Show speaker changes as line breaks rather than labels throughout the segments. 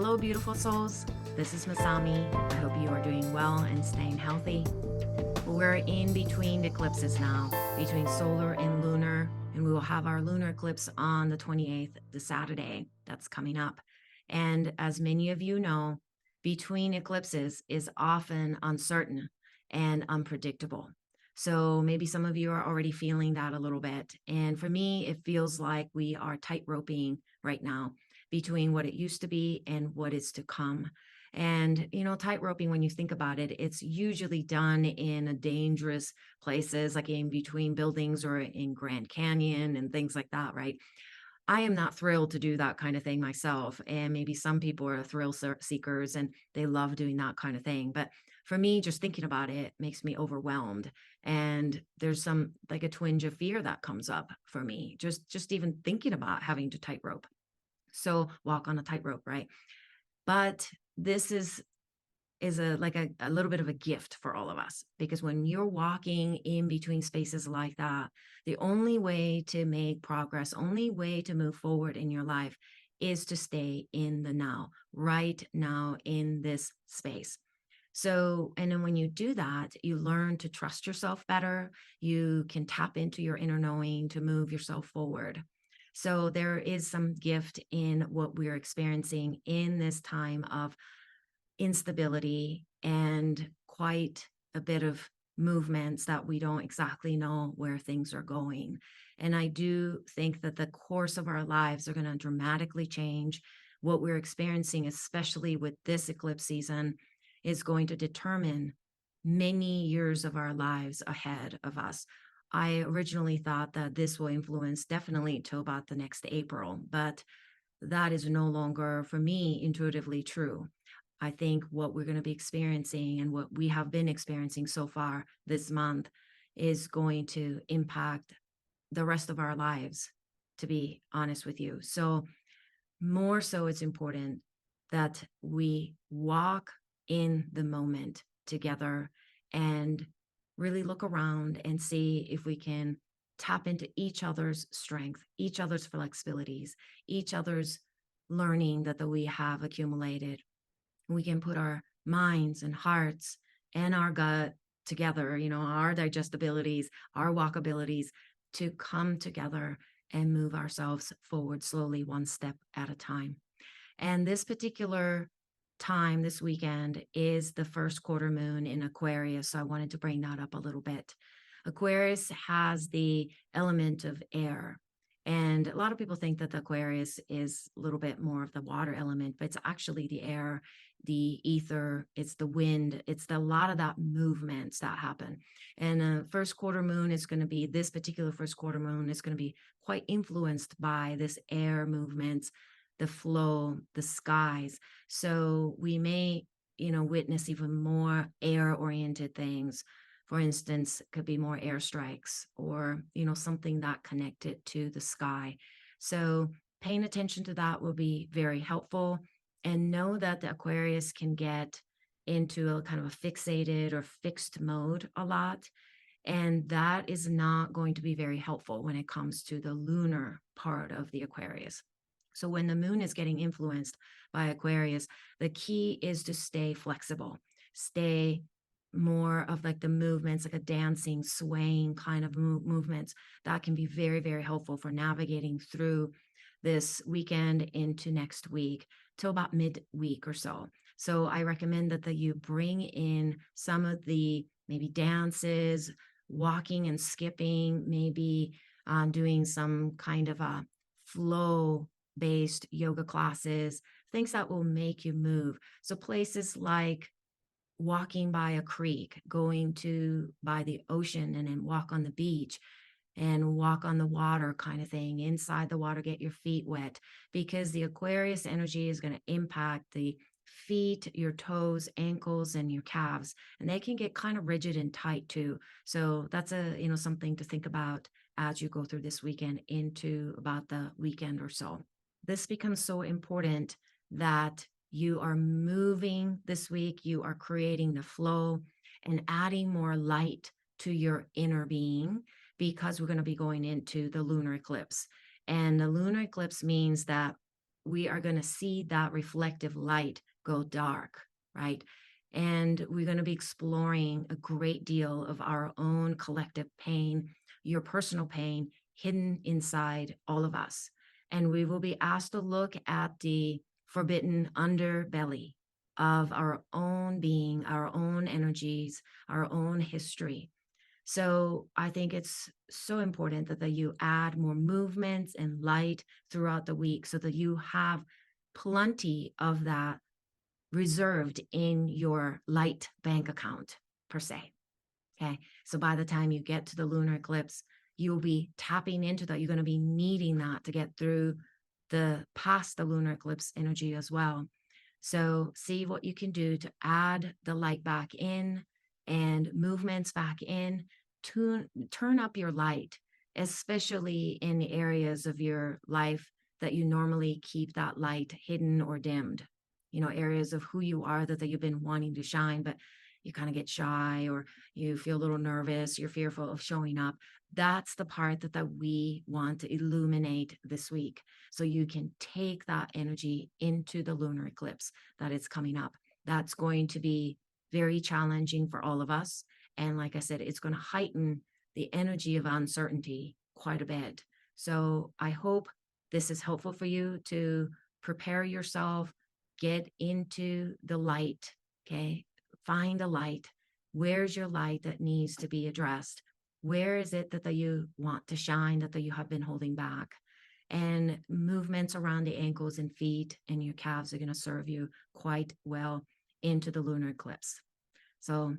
Hello, beautiful souls. This is Masami. I hope you are doing well and staying healthy. We're in between eclipses now, between solar and lunar, and we will have our lunar eclipse on the 28th, the Saturday that's coming up. And as many of you know, between eclipses is often uncertain and unpredictable. So maybe some of you are already feeling that a little bit. And for me, it feels like we are tight-roping right now between what it used to be and what is to come. And, tight roping, when you think about it, it's usually done in a dangerous places, like in between buildings or in Grand Canyon and things like that, right? I am not thrilled to do that kind of thing myself. And maybe some people are seekers and they love doing that kind of thing. But for me, just thinking about it makes me overwhelmed. And there's some like a twinge of fear that comes up for me, just even thinking about having to tightrope. So walk on a tightrope, right? But this is a little bit of a gift for all of us, because when you're walking in between spaces like that, the only way to make progress, only way to move forward in your life is to stay in the now, right now in this space. So, and then when you do that, you learn to trust yourself better. You can tap into your inner knowing to move yourself forward. So there is some gift in what we're experiencing in this time of instability and quite a bit of movements that we don't exactly know where things are going. And I do think that the course of our lives are going to dramatically change. What we're experiencing, especially with this eclipse season, is going to determine many years of our lives ahead of us. I originally thought that this will influence definitely till about the next April, but that is no longer, for me, intuitively true. I think what we're going to be experiencing and what we have been experiencing so far this month is going to impact the rest of our lives, to be honest with you. So, more so, it's important that we walk in the moment together and really look around and see if we can tap into each other's strength, each other's flexibilities, each other's learning that we have accumulated. We can put our minds and hearts and our gut together, our digestibilities, our walkabilities, to come together and move ourselves forward slowly, one step at a time. And this particular time this weekend is the first quarter moon in Aquarius. So I wanted to bring that up a little bit. Aquarius has the element of air. And a lot of people think that the Aquarius is a little bit more of the water element, but it's actually the air, the ether, it's the wind, it's a lot of that movements that happen. And first quarter moon is going to be, this particular first quarter moon is going to be quite influenced by this air movements, the flow, the skies. So we may, witness even more air-oriented things. For instance, it could be more airstrikes or, something that connected to the sky. So paying attention to that will be very helpful. And know that the Aquarius can get into a kind of a fixated or fixed mode a lot. And that is not going to be very helpful when it comes to the lunar part of the Aquarius. So when the moon is getting influenced by Aquarius, the key is to stay flexible, stay more of like the movements, like a dancing, swaying kind of movements. That can be very, very helpful for navigating through this weekend into next week till about midweek or so. So I recommend that you bring in some of the maybe dances, walking and skipping, maybe doing some kind of a flow based yoga classes, things that will make you move. So places like walking by a creek, going to by the ocean and then walk on the beach and walk on the water kind of thing, inside the water, get your feet wet, because the Aquarius energy is going to impact the feet, your toes, ankles, and your calves, and they can get kind of rigid and tight too. So that's something to think about as you go through this weekend into about the weekend or so. This becomes so important that you are moving this week, you are creating the flow and adding more light to your inner being, because we're going to be going into the lunar eclipse. And the lunar eclipse means that we are going to see that reflective light go dark, right? And we're going to be exploring a great deal of our own collective pain, your personal pain hidden inside all of us. And we will be asked to look at the forbidden underbelly of our own being, our own energies, our own history. So I think it's so important that you add more movements and light throughout the week so that you have plenty of that reserved in your light bank account, per se. Okay. So by the time you get to the lunar eclipse, you'll be tapping into that. You're going to be needing that to get through the past the lunar eclipse energy as well. So see what you can do to add the light back in and movements back in. Turn up your light, especially in the areas of your life that you normally keep that light hidden or dimmed. You know, areas of who you are that you've been wanting to shine, but you kind of get shy or you feel a little nervous, you're fearful of showing up. That's the part that we want to illuminate this week. So you can take that energy into the lunar eclipse that is coming up. That's going to be very challenging for all of us. And like I said, it's going to heighten the energy of uncertainty quite a bit. So I hope this is helpful for you to prepare yourself, get into the light, okay? Find the light. Where's your light that needs to be addressed? Where is it that you want to shine, that you have been holding back? And movements around the ankles and feet and your calves are going to serve you quite well into the lunar eclipse. So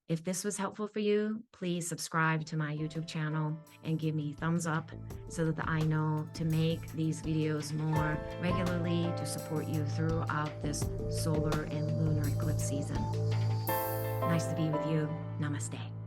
if this was helpful for you, please subscribe to my YouTube channel and give me thumbs up so that I know to make these videos more regularly to support you throughout this solar and lunar eclipse season. Nice to be with you. Namaste.